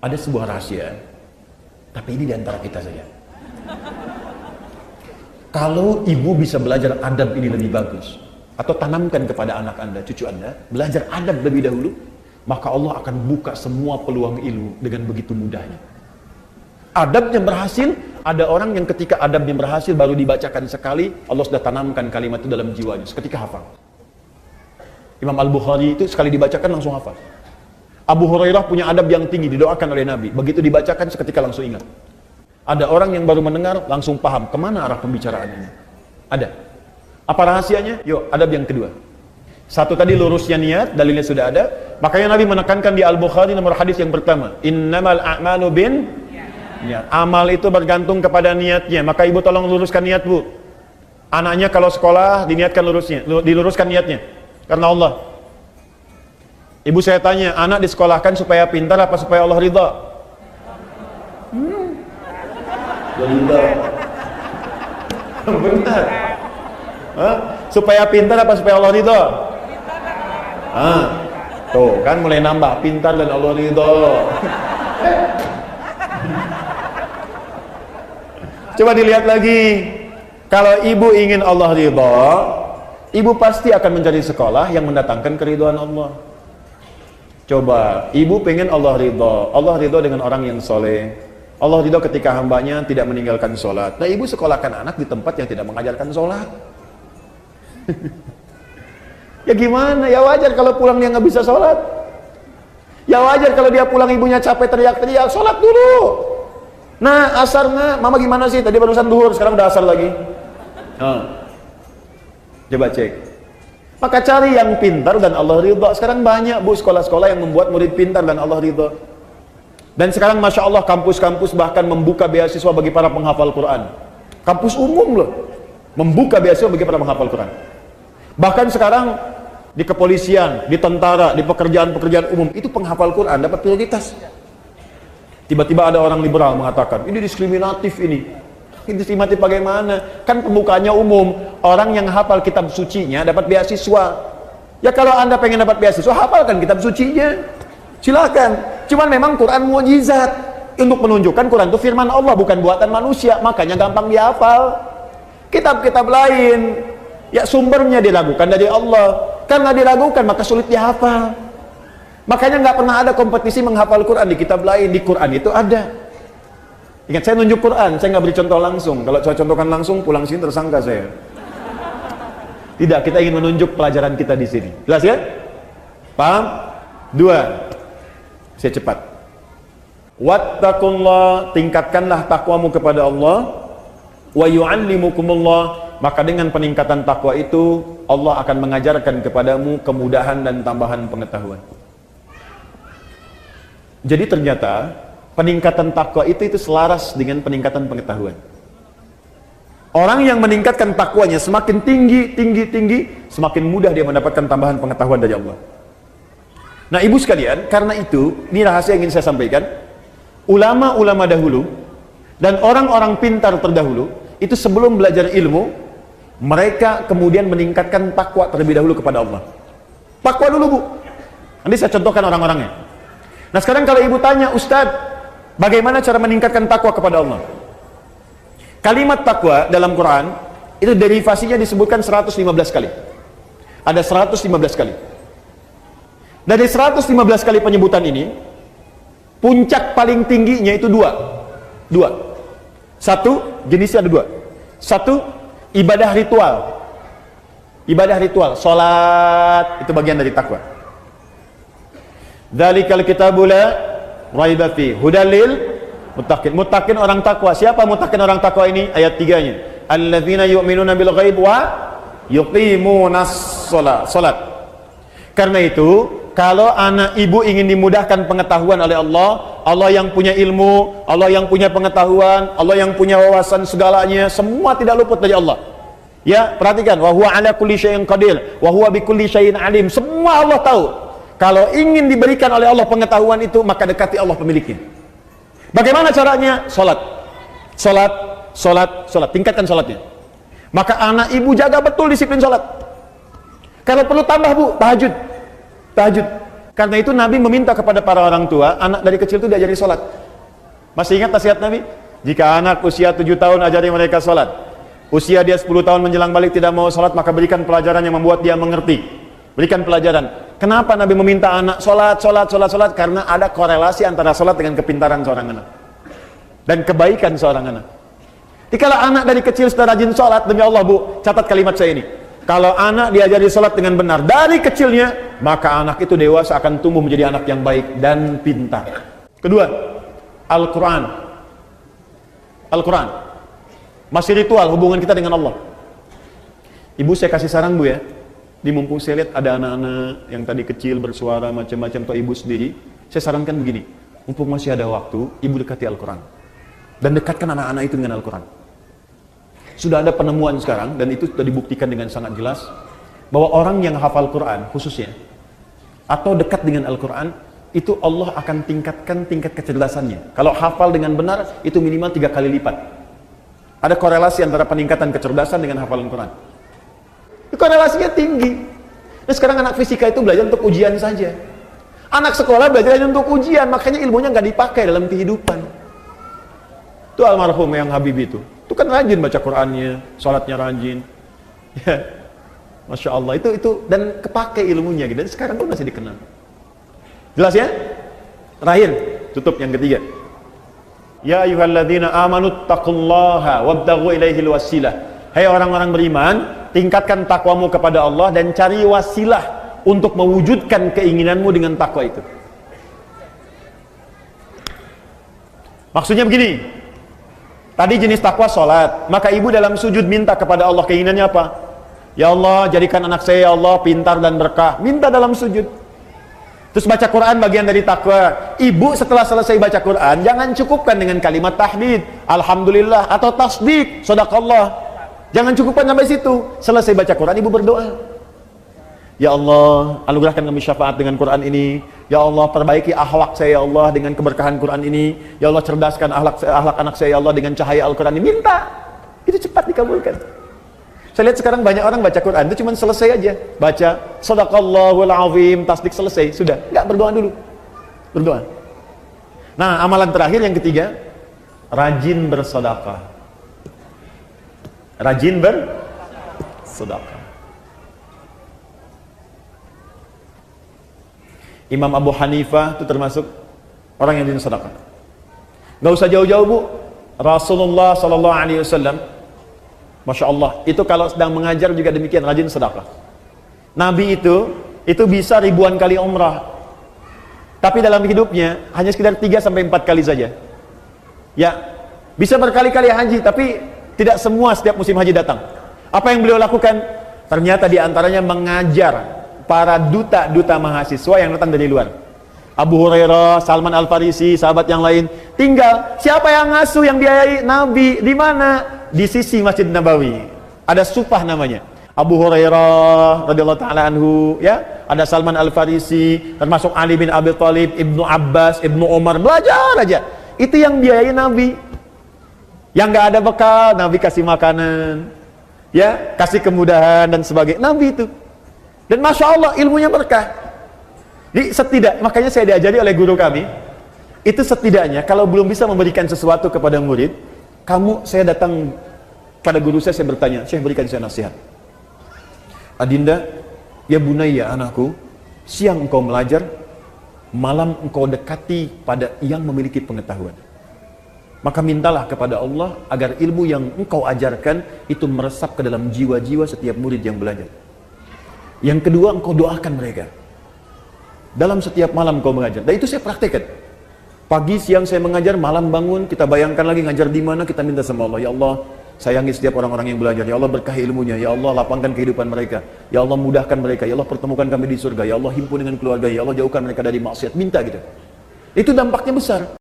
Ada sebuah rahasia, tapi ini diantara kita saja. Kalau ibu bisa belajar adab ini lebih bagus, atau tanamkan kepada anak anda, cucu anda, belajar adab lebih dahulu, maka Allah akan buka semua peluang ilmu dengan begitu mudahnya. Adabnya berhasil, ada orang yang ketika adabnya berhasil baru dibacakan sekali, Allah sudah tanamkan kalimat itu dalam jiwanya, seketika hafal. Imam Al-Bukhari itu sekali dibacakan langsung hafal. Abu Hurairah punya adab yang tinggi, didoakan oleh Nabi, begitu dibacakan seketika langsung ingat. Ada orang yang baru mendengar langsung paham kemana arah pembicaraan ini. Ada. Apa rahasianya? Yuk, adab yang kedua. Satu tadi lurusnya niat, dalilnya sudah ada. Makanya Nabi menekankan di Al-Bukhari nomor hadis yang pertama, innamal a'malu bin niat. Amal itu bergantung kepada niatnya. Maka ibu tolong luruskan niat, Bu. Anaknya kalau sekolah diniatkan diluruskan niatnya karena Allah. Ibu saya tanya, anak disekolahkan supaya pintar apa supaya Allah ridha? Ridha. Benar. Supaya pintar apa supaya Allah ridha? Tuh kan mulai nambah, pintar dan Allah ridha. Coba dilihat lagi. Kalau ibu ingin Allah ridha, ibu pasti akan mencari sekolah yang mendatangkan keridhaan Allah. Coba, ibu pengen Allah ridha dengan orang yang soleh. Allah ridha ketika hambanya tidak meninggalkan sholat. Nah, ibu sekolahkan anak di tempat yang tidak mengajarkan sholat. Ya gimana? Ya wajar kalau pulang dia nggak bisa sholat. Ya wajar kalau dia pulang ibunya capek teriak-teriak, sholat dulu. Nah, asarnya, mama gimana sih? Tadi barusan duhur, sekarang udah asar lagi. Coba cek. Maka cari yang pintar dan Allah ridha. Sekarang banyak, Bu, sekolah-sekolah yang membuat murid pintar dan Allah ridha. Dan sekarang Masya Allah kampus-kampus bahkan membuka beasiswa bagi para penghafal Quran. Kampus umum loh, membuka beasiswa bagi para penghafal Quran. Bahkan sekarang di kepolisian, di tentara, di pekerjaan-pekerjaan umum, itu penghafal Quran dapat prioritas. Tiba-tiba ada orang liberal mengatakan, ini diskriminatif ini. Ini diskriminatif bagaimana? Kan pembukaannya umum, orang yang hafal kitab sucinya dapat beasiswa. Ya kalau anda pengen dapat beasiswa, hafalkan kitab sucinya. Silakan. Cuman memang Quran mukjizat untuk menunjukkan Quran itu firman Allah, bukan buatan manusia, makanya gampang dihafal. Kitab-kitab lain, ya sumbernya diragukan dari Allah. Karena diragukan maka sulit dihafal. Makanya nggak pernah ada kompetisi menghafal Quran di kitab lain. Di Quran itu ada. Ingat, saya nunjuk Quran, saya nggak beri contoh langsung. Kalau saya contohkan langsung, pulang sini tersangka saya. Tidak, kita ingin menunjuk pelajaran kita di sini. Jelas ya? Paham? Dua. Saya cepat. Wattaqullah, tingkatkanlah takwamu kepada Allah. Wa yu'allimukumullah, maka dengan peningkatan takwa itu Allah akan mengajarkan kepadamu kemudahan dan tambahan pengetahuan. Jadi ternyata peningkatan takwa itu selaras dengan peningkatan pengetahuan. Orang yang meningkatkan takwanya semakin tinggi, semakin mudah dia mendapatkan tambahan pengetahuan dari Allah. Nah, ibu sekalian, karena itu, ini rahasia yang ingin saya sampaikan. Ulama-ulama dahulu dan orang-orang pintar terdahulu itu sebelum belajar ilmu, mereka kemudian meningkatkan takwa terlebih dahulu kepada Allah. Takwa dulu, Bu. Nanti saya contohkan orang-orangnya. Nah, sekarang kalau ibu tanya, Ustadz, bagaimana cara meningkatkan takwa kepada Allah? Kalimat takwa dalam Quran itu derivasinya disebutkan 115 kali. Ada 115 kali. Dari 115 kali penyebutan ini, puncak paling tingginya itu dua. Satu, jenisnya ada dua. Satu, ibadah ritual. Ibadah ritual, salat itu bagian dari takwa. Dzalikal kitabu la raiba fi hudalil muttaqin. Muttaqin orang takwa. Siapa muttaqin orang takwa ini? Ayat 3-nya. Alladzina yu'minuna bil ghaib wa yuqimunas shalat. Karena itu, kalau anak ibu ingin dimudahkan pengetahuan oleh Allah, Allah yang punya ilmu, Allah yang punya pengetahuan, Allah yang punya wawasan segalanya, semua tidak luput dari Allah. Ya, perhatikan, wa huwa ala kulli syai'in qadir, wa huwa bikulli syai'in alim. Semua Allah tahu. Kalau ingin diberikan oleh Allah pengetahuan itu, maka dekati Allah pemiliknya. Bagaimana caranya? Salat. Tingkatkan salatnya. Maka anak ibu jaga betul disiplin salat. Kalau perlu tambah, Bu, tahajud. Karena itu Nabi meminta kepada para orang tua, anak dari kecil itu diajari sholat. Masih ingat nasihat Nabi? Jika anak usia 7 tahun ajari mereka sholat, usia dia 10 tahun menjelang balik tidak mau sholat, maka berikan pelajaran yang membuat dia mengerti. Berikan pelajaran. Kenapa Nabi meminta anak sholat? Karena ada korelasi antara sholat dengan kepintaran seorang anak dan kebaikan seorang anak. Kalau anak dari kecil sudah rajin sholat, demi Allah Bu, catat kalimat saya ini. Kalau anak diajari sholat dengan benar dari kecilnya, maka anak itu dewasa akan tumbuh menjadi anak yang baik dan pintar. Kedua, Al-Quran. Al-Quran masih ritual hubungan kita dengan Allah. Ibu, saya kasih saran Bu ya, di mumpung saya lihat ada anak-anak yang tadi kecil bersuara macam-macam, atau ibu sendiri, saya sarankan begini, mumpung masih ada waktu, ibu dekati Al-Quran dan dekatkan anak-anak itu dengan Al-Quran. Sudah ada penemuan sekarang, dan itu sudah dibuktikan dengan sangat jelas, bahwa orang yang hafal Quran khususnya, atau dekat dengan Al-Quran, itu Allah akan tingkatkan tingkat kecerdasannya. Kalau hafal dengan benar, itu minimal 3 kali lipat. Ada korelasi antara peningkatan kecerdasan dengan hafalan Quran. Itu korelasinya tinggi. Nah, sekarang anak fisika itu belajar untuk ujian saja. Anak sekolah belajar hanya untuk ujian, makanya ilmunya nggak dipakai dalam kehidupan. Itu almarhum yang Habib itu kan rajin baca Qurannya, sholatnya rajin. Ya, Masya Allah, itu dan kepake ilmunya gitu. Dan sekarang pun masih dikenal. Jelas ya? Terakhir, tutup yang ketiga. Ya ayyuhalladzina amanu taqullaha wabtaghu ilaihil wasilah. Hai orang-orang beriman, tingkatkan takwamu kepada Allah dan cari wasilah untuk mewujudkan keinginanmu dengan takwa itu. Maksudnya begini, tadi jenis takwa sholat, maka ibu dalam sujud minta kepada Allah keinginannya apa? Ya Allah, jadikan anak saya ya Allah pintar dan berkah. Minta dalam sujud. Terus baca Quran bagian dari takwa. Ibu setelah selesai baca Quran, jangan cukupkan dengan kalimat tahdid, alhamdulillah, atau tasdik, shadaqallah. Jangan cukupkan sampai situ. Selesai baca Quran, ibu berdoa. Ya Allah, anugerahkan kami syafaat dengan Quran ini. Ya Allah, perbaiki akhlak saya ya Allah dengan keberkahan Quran ini. Ya Allah, cerdaskan akhlak anak saya ya Allah dengan cahaya Al-Quran ini. Minta. Itu cepat dikabulkan. Saya lihat sekarang banyak orang baca Quran itu cuma selesai aja. Baca shadaqallahul azim, tasdik, selesai, sudah. Enggak, berdoa dulu. Berdoa. Nah, amalan terakhir yang ketiga, rajin bersedekah. Rajin bersedekah. Imam Abu Hanifah itu termasuk orang yang rajin sedekah. Nggak usah jauh-jauh Bu, Rasulullah Sallallahu Alaihi Wasallam, Masya Allah, itu kalau sedang mengajar juga demikian, rajin sedekah. Nabi itu bisa ribuan kali umrah, tapi dalam hidupnya hanya sekitar 3-4 kali saja. Ya, bisa berkali-kali haji, tapi tidak semua setiap musim haji datang. Apa yang beliau lakukan? Ternyata diantaranya mengajar para duta-duta mahasiswa yang datang dari luar. Abu Hurairah, Salman Al-Farisi, sahabat yang lain. Tinggal siapa yang ngasuh, yang biayai? Nabi. Di mana? Di sisi Masjid Nabawi. Ada supah namanya. Abu Hurairah radhiyallahu taala anhu, ya. Ada Salman Al-Farisi, termasuk Ali bin Abi Thalib, Ibnu Abbas, Ibnu Umar, belajar aja. Itu yang biayai Nabi. Yang nggak ada bekal, Nabi kasih makanan. Ya, kasih kemudahan dan sebagainya. Nabi itu. Dan Masya Allah, ilmunya berkah. Makanya saya diajari oleh guru kami, itu setidaknya kalau belum bisa memberikan sesuatu kepada murid, saya datang pada guru saya bertanya, saya berikan saya nasihat. Adinda, ya bunayya anakku, siang engkau belajar, malam engkau dekati pada yang memiliki pengetahuan. Maka mintalah kepada Allah agar ilmu yang engkau ajarkan itu meresap ke dalam jiwa-jiwa setiap murid yang belajar. Yang kedua, engkau doakan mereka. Dalam setiap malam engkau mengajar. Dan itu saya praktekkan. Pagi, siang saya mengajar, malam bangun, kita bayangkan lagi ngajar di mana, kita minta sama Allah. Ya Allah, sayangi setiap orang-orang yang belajar. Ya Allah, berkahi ilmunya. Ya Allah, lapangkan kehidupan mereka. Ya Allah, mudahkan mereka. Ya Allah, pertemukan kami di surga. Ya Allah, himpun dengan keluarga. Ya Allah, jauhkan mereka dari maksiat. Minta gitu. Itu dampaknya besar.